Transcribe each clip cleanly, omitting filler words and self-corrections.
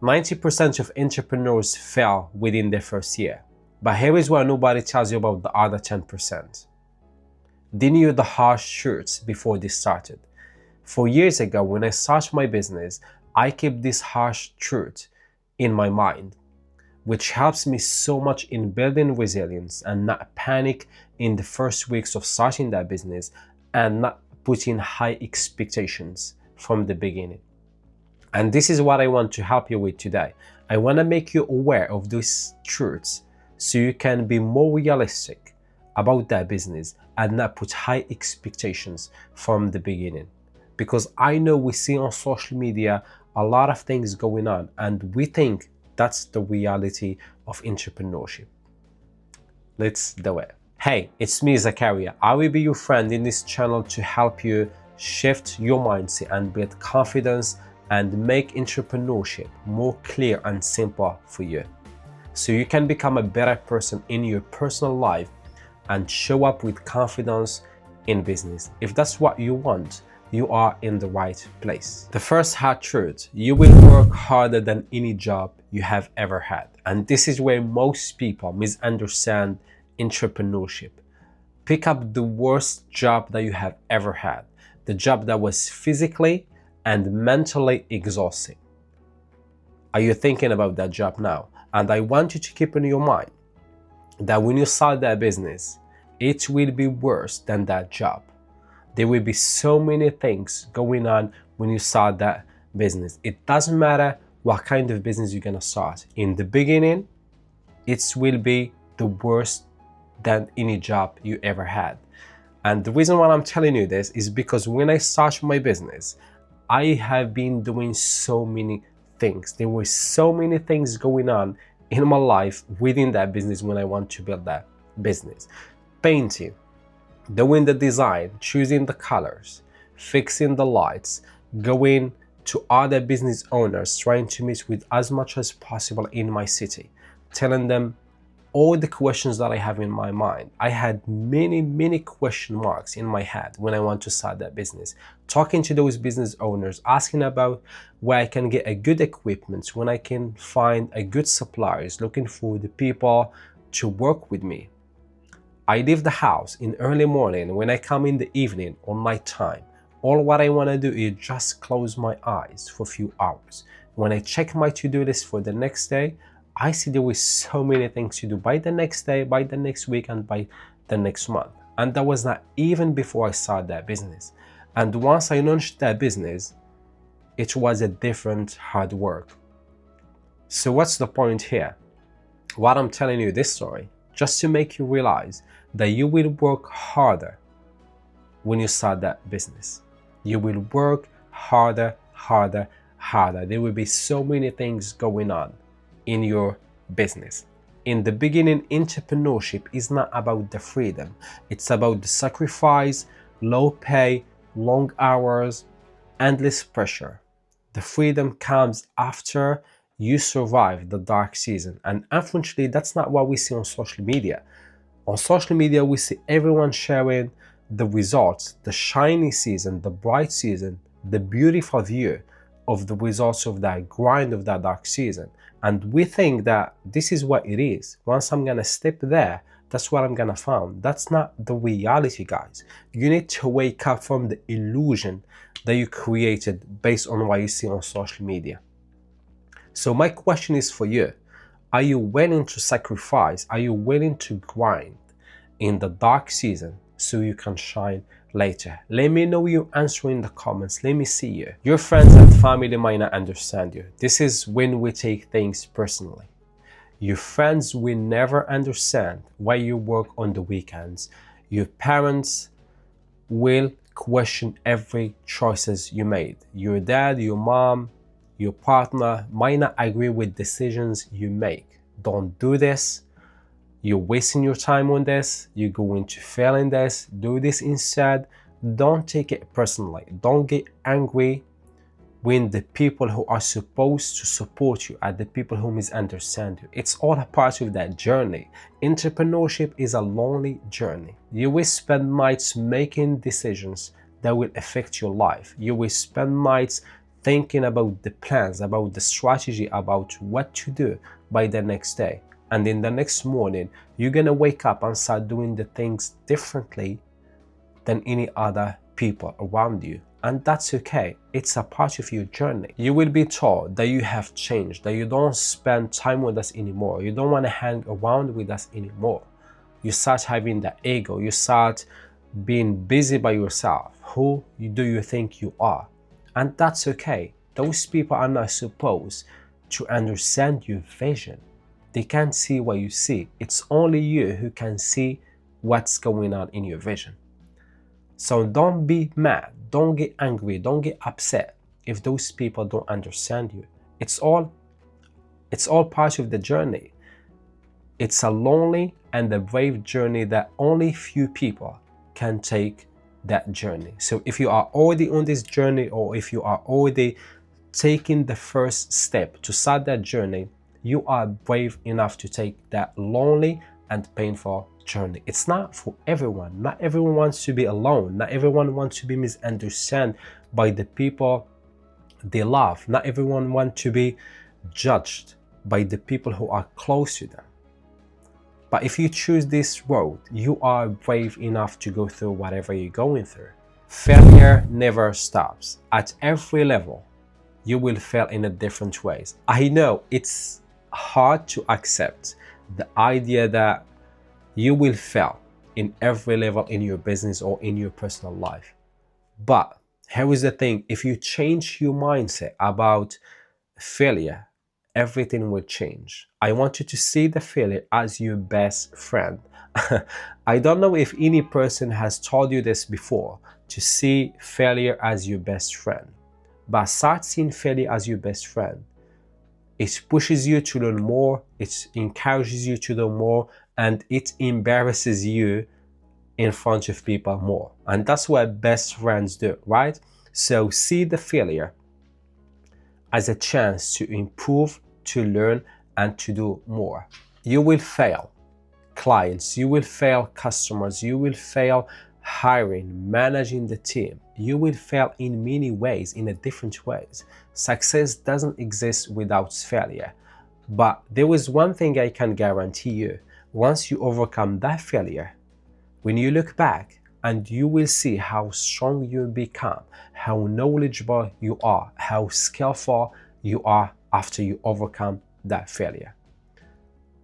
90% of entrepreneurs fail within their first year. But here is where nobody tells you about the other 10%. They knew the harsh truths before they started. 4 years ago, when I started my business, I kept this harsh truth in my mind, which helps me so much in building resilience and not panic in the first weeks of starting that business and not putting high expectations from the beginning. And this is what I want to help you with today. I want to make you aware of these truths so you can be more realistic about that business and not put high expectations from the beginning. Because I know we see on social media a lot of things going on and we think that's the reality of entrepreneurship. Let's do it. Hey, it's me, Zakaria. I will be your friend in this channel to help you shift your mindset and build confidence and make entrepreneurship more clear and simple for you, so you can become a better person in your personal life and show up with confidence in business. If that's what you want, you are in the right place. The first hard truth: you will work harder than any job you have ever had. And this is where most people misunderstand entrepreneurship. Pick up the worst job that you have ever had, the job that was physically and mentally exhausting. Are you thinking about that job now? And I want you to keep in your mind that when you start that business, it will be worse than that job. There will be so many things going on when you start that business. It doesn't matter what kind of business you're gonna start. In the beginning, it will be the worst than any job you ever had. And the reason why I'm telling you this is because when I started my business, I have been doing so many things. There were so many things going on in my life within that business when I want to build that business. Painting, doing the design, choosing the colors, fixing the lights, going to other business owners, trying to meet with as much as possible in my city, telling them all the questions that I have in my mind. I had many question marks in my head when I want to start that business. Talking to those business owners, asking about where I can get a good equipment, when I can find a good suppliers, looking for the people to work with me. I leave the house in early morning. When I come in the evening or night time, all what I want to do is just close my eyes for a few hours. When I check my to-do list for the next day, I see there was so many things to do by the next day, by the next week, and by the next month. And that was not even before I started that business. And once I launched that business, it was a different hard work. So what's the point here? What I'm telling you this story, just to make you realize that you will work harder when you start that business. You will work harder. There will be so many things going on in your business. In the beginning, entrepreneurship is not about the freedom. It's about the sacrifice, low pay, long hours, endless pressure. The freedom comes after you survive the dark season. And unfortunately, that's not what we see on social media. On social media, we see everyone sharing the results, the shiny season, the bright season, the beautiful view of the results of that grind of that dark season. And we think that this is what it is. Once I'm gonna step there, that's what I'm gonna find. That's not the reality, guys. You need to wake up from the illusion that you created based on what you see on social media. So my question is for you: are you willing to sacrifice? Are you willing to grind in the dark season so you can shine later? Let me know your answer in the comments. Let me see you. Your friends and family might not understand you. This is when we take things personally. Your friends will never understand why you work on the weekends. Your parents will question every choices you made. Your dad, your mom, your partner might not agree with decisions you make. Don't do this. You're wasting your time on this. You're going to fail in this. Do this instead. Don't take it personally. Don't get angry when the people who are supposed to support you are the people who misunderstand you. It's all a part of that journey. Entrepreneurship is a lonely journey. You will spend nights making decisions that will affect your life. You will spend nights thinking about the plans, about the strategy, about what to do by the next day. And in the next morning, you're gonna wake up and start doing the things differently than any other people around you. And that's okay. It's a part of your journey. You will be told that you have changed, that you don't spend time with us anymore. You don't want to hang around with us anymore. You start having that ego. You start being busy by yourself. Who do you think you are? And that's okay. Those people are not supposed to understand your vision. They can't see what you see. It's only you who can see what's going on in your vision. So don't be mad, don't get angry, don't get upset if those people don't understand you. It's all part of the journey. It's a lonely and a brave journey that only few people can take that journey. So if you are already on this journey, or if you are already taking the first step to start that journey, you are brave enough to take that lonely and painful journey. It's not for everyone. Not everyone wants to be alone. Not everyone wants to be misunderstood by the people they love. Not everyone wants to be judged by the people who are close to them. But if you choose this road, you are brave enough to go through whatever you're going through. Failure never stops. At every level, you will fail in a different ways. I know it's hard to accept the idea that you will fail in every level in your business or in your personal life. But here is the thing, if you change your mindset about failure, everything will change. I want you to see the failure as your best friend. I don't know if any person has told you this before, to see failure as your best friend. But start seeing failure as your best friend. It pushes you to learn more, it encourages you to learn more, and it embarrasses you in front of people more. And that's what best friends do, right? So see the failure as a chance to improve, to learn, and to do more. You will fail clients, you will fail customers, you will fail hiring, managing the team. You will fail in many ways, in a different ways. Success doesn't exist without failure. But there is one thing I can guarantee you. Once you overcome that failure, when you look back, and you will see how strong you become, how knowledgeable you are, how skillful you are after you overcome that failure.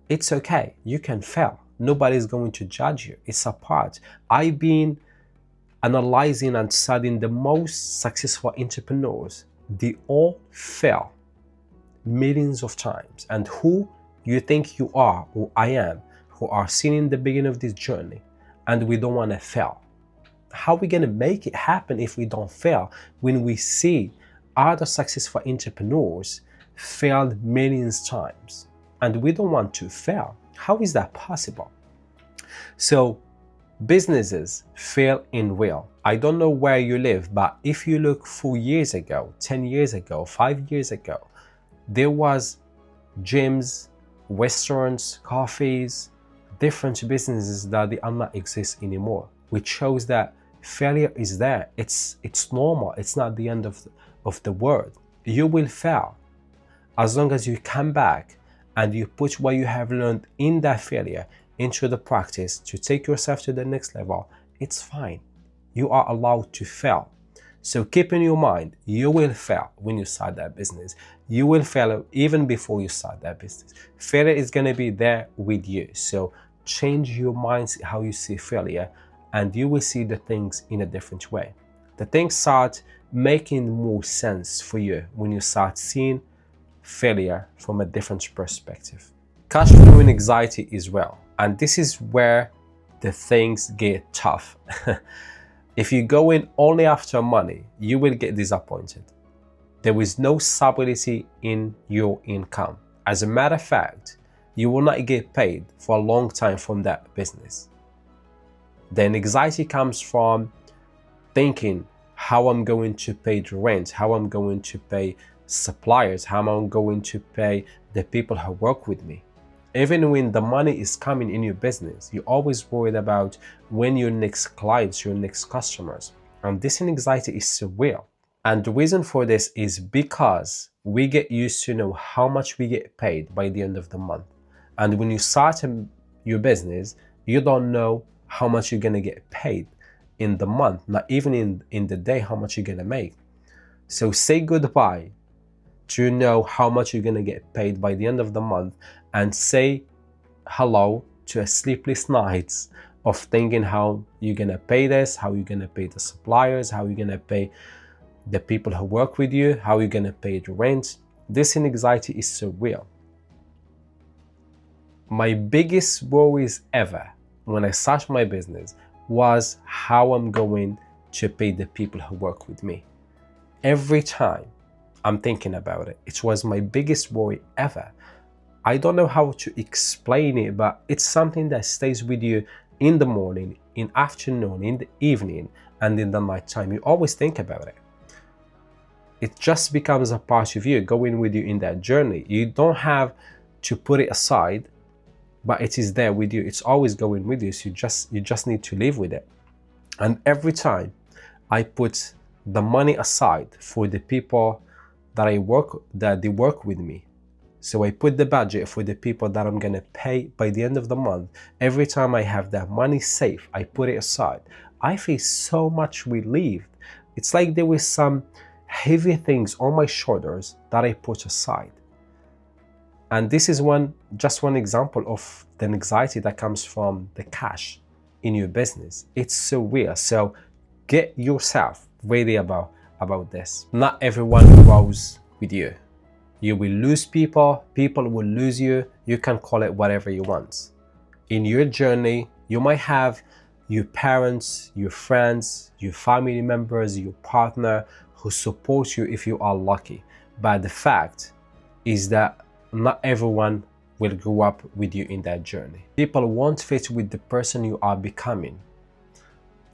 It's okay, you can fail. Nobody's going to judge you. It's a part. I've been analyzing and studying the most successful entrepreneurs. They all fail millions of times. And who you think you are, or I am, who are seen in the beginning of this journey, and we don't want to fail. How are we going to make it happen if we don't fail? When we see other successful entrepreneurs failed millions times, and we don't want to fail. How is that possible? So businesses fail in real. I don't know where you live, but if you look 4 years ago, 10 years ago, 5 years ago, there was gyms, restaurants, coffees, different businesses that they are not exist anymore, which shows that failure is there. It's normal. It's not the end of the world. You will fail. As long as you come back and you put what you have learned in that failure into the practice to take yourself to the next level, it's fine. You are allowed to fail. So keep in your mind, you will fail when you start that business. You will fail even before you start that business. Failure is going to be there with you. So change your mindset, how you see failure, and you will see the things in a different way. The things start making more sense for you when you start seeing failure from a different perspective. Cash flow and anxiety is real, and this is where the things get tough. If you go in only after money, you will get disappointed. There is no stability in your income. As a matter of fact, you will not get paid for a long time from that business. Then anxiety comes from thinking how I'm going to pay the rent, how I'm going to pay suppliers, how I'm going to pay the people who work with me. Even when the money is coming in your business, you're always worried about when your next clients, your next customers. And this anxiety is so real. And the reason for this is because we get used to know how much we get paid by the end of the month. And when you start your business, you don't know how much you're going to get paid in the month, not even in the day, how much you're going to make. So say goodbye to know how much you're going to get paid by the end of the month, and say hello to a sleepless nights of thinking how you're going to pay this, how you're going to pay the suppliers, how you're going to pay the people who work with you, how you're going to pay the rent. This anxiety is so real. My biggest worries ever when I started my business was how I'm going to pay the people who work with me. Every time I'm thinking about it, it was my biggest worry ever. I don't know how to explain it, but it's something that stays with you in the morning, in afternoon, in the evening, and in the night time. You always think about it. It just becomes a part of you, going with you in that journey. You don't have to put it aside, but it is there with you. It's always going with you. So you just need to live with it. And every time I put the money aside for the people that they work with me. So I put the budget for the people that I'm gonna pay by the end of the month. Every time I have that money safe, I put it aside. I feel so much relieved. It's like there was some heavy things on my shoulders that I put aside. And this is just one example of the anxiety that comes from the cash in your business. It's so real. So get yourself ready about this. Not everyone grows with you. You will lose people, people will lose you. You can call it whatever you want. In your journey, you might have your parents, your friends, your family members, your partner who support you if you are lucky. But the fact is that not everyone will grow up with you in that journey. People won't fit with the person you are becoming.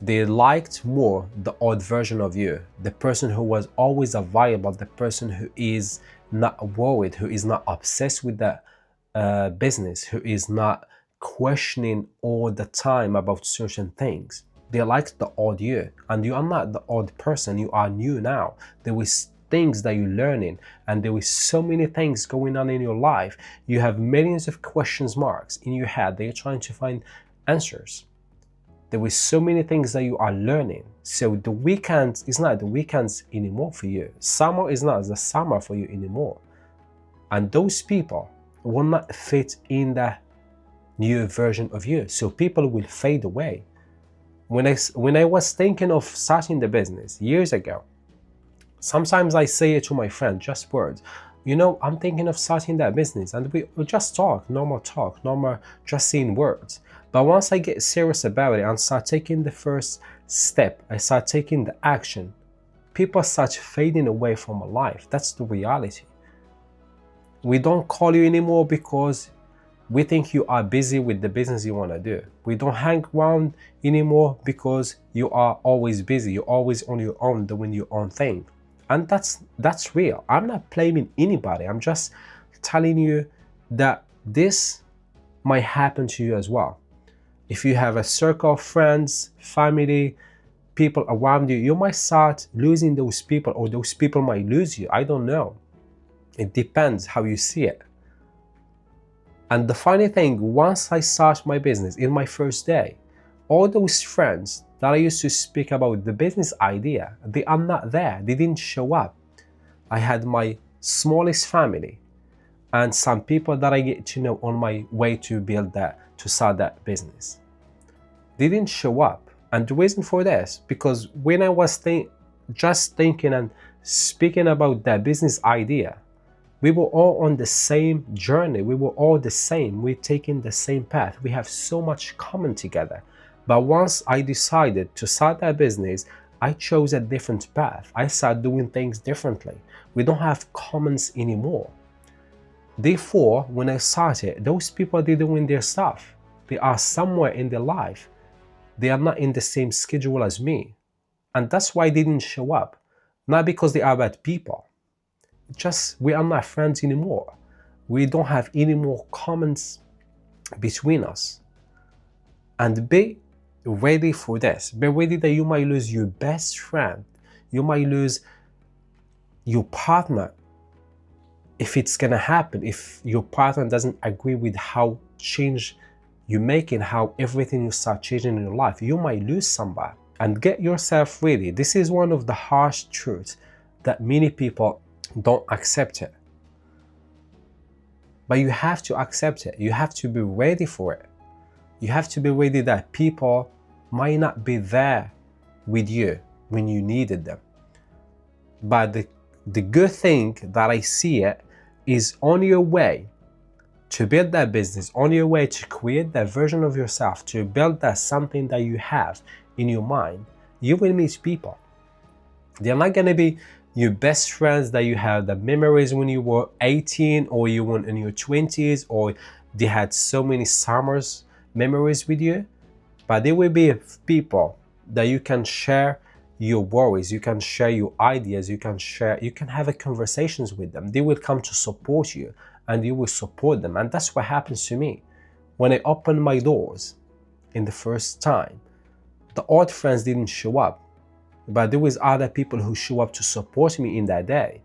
They liked more the odd version of you, the person who was always available, the person who is not worried, who is not obsessed with the business, who is not questioning all the time about certain things. They liked the odd you, and you are not the odd person. You are new now. There was things that you're learning, and there is so many things going on in your life. You have millions of questions marks in your head that you're trying to find answers. There were so many things that you are learning. So the weekend is not the weekends anymore for you. Summer is not the summer for you anymore. And those people will not fit in the new version of you. So people will fade away. When I was thinking of starting the business years ago, sometimes I say it to my friend, just words. You know, I'm thinking of starting that business, and we just talk, normal, just saying words. But once I get serious about it and start taking the first step, I start taking the action, people start fading away from my life. That's the reality. We don't call you anymore because we think you are busy with the business you want to do. We don't hang around anymore because you are always busy. You're always on your own, doing your own thing. And that's real. I'm not blaming anybody. I'm just telling you that this might happen to you as well. If you have a circle of friends, family, people around you, you might start losing those people, or those people might lose you. I don't know. It depends how you see it. And the funny thing, once I start my business in my first day, all those friends that I used to speak about the business idea, they are not there. They didn't show up. I had my smallest family and some people that I get to know on my way to start that business. They didn't show up. And the reason for this, because when I was just thinking and speaking about that business idea, we were all on the same journey. We were all the same. We're taking the same path. We have so much common together. But once I decided to start that business, I chose a different path. I started doing things differently. We don't have commons anymore. Therefore, when I started, those people, they're doing their stuff. They are somewhere in their life. They are not in the same schedule as me. And that's why they didn't show up. Not because they are bad people. Just we are not friends anymore. We don't have any more commons between us. And be ready for this. Be ready that you might lose your best friend. You might lose your partner, if it's gonna happen, if your partner doesn't agree with how change you make and how everything you start changing in your life, you might lose somebody. And get yourself ready. This is one of the harsh truths that many people don't accept it. But you have to accept it. You have to be ready for it. You have to be ready that people might not be there with you when you needed them. But the good thing that I see it is on your way to build that business, on your way to create that version of yourself, to build that something that you have in your mind, you will meet people. They're not going to be your best friends that you have the memories when you were 18 or you were in your 20s, or they had so many summers memories with you, but they will be people that you can share your worries, you can share your ideas, you can have a conversations with them. They will come to support you and you will support them. And that's what happens to me. When I opened my doors in the first time, the old friends didn't show up, but there was other people who show up to support me in that day.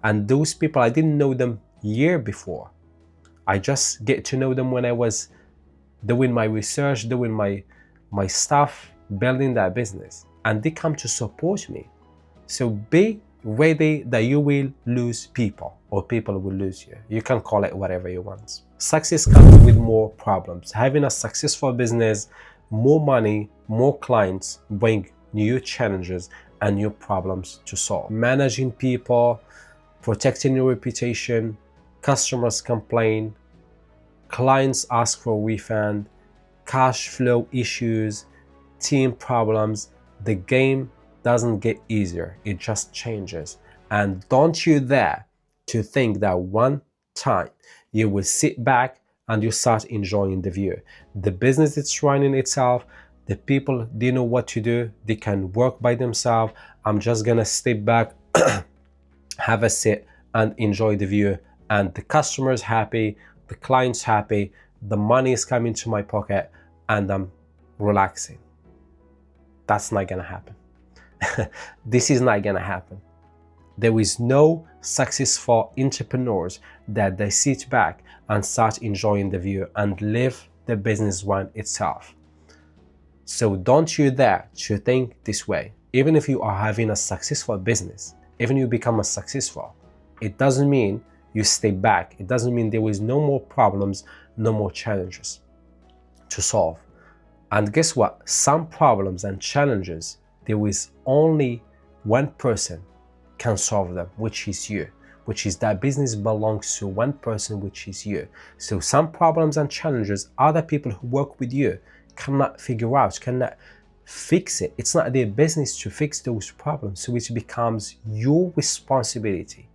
And those people, I didn't know them year before. I just get to know them when I was doing my research, doing my stuff, building that business. And they come to support me. So be ready that you will lose people, or people will lose you. You can call it whatever you want. Success comes with more problems. Having a successful business, more money, more clients bring new challenges and new problems to solve. Managing people, protecting your reputation, customers complain, clients ask for a refund, cash flow issues, team problems. The game doesn't get easier, it just changes. And don't you dare to think that one time you will sit back and you start enjoying the view. The business is running itself, the people, they know what to do, they can work by themselves. I'm just gonna step back, have a sit and enjoy the view, and the customer's happy, the client's happy, the money is coming to my pocket, and I'm relaxing. That's not gonna happen. This is not gonna happen. There is no successful entrepreneurs that they sit back and start enjoying the view and live the business run itself. So don't you dare to think this way. Even if you are having a successful business, even you become a successful, it doesn't mean you stay back. It doesn't mean there is no more problems, no more challenges to solve. And guess what? Some problems and challenges, there is only one person can solve them, which is you, which is that business belongs to one person, which is you. So some problems and challenges, other people who work with you cannot figure out, cannot fix it. It's not their business to fix those problems. So it becomes your responsibility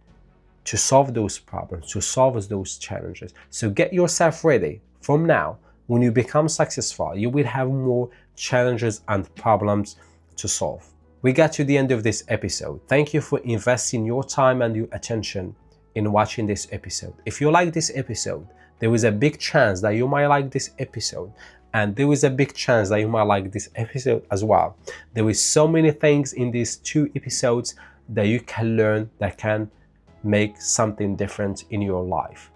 to solve those problems, to solve those challenges. So get yourself ready from now. When you become successful, you will have more challenges and problems to solve. We got to the end of this episode. Thank you for investing your time and your attention in watching this episode. If you like this episode, there is a big chance that you might like this episode, and there is a big chance that you might like this episode as well. There is so many things in these 2 episodes that you can learn that can make something different in your life.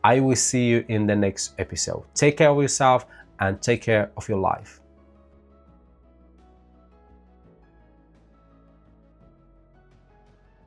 I will see you in the next episode. Take care of yourself and take care of your life.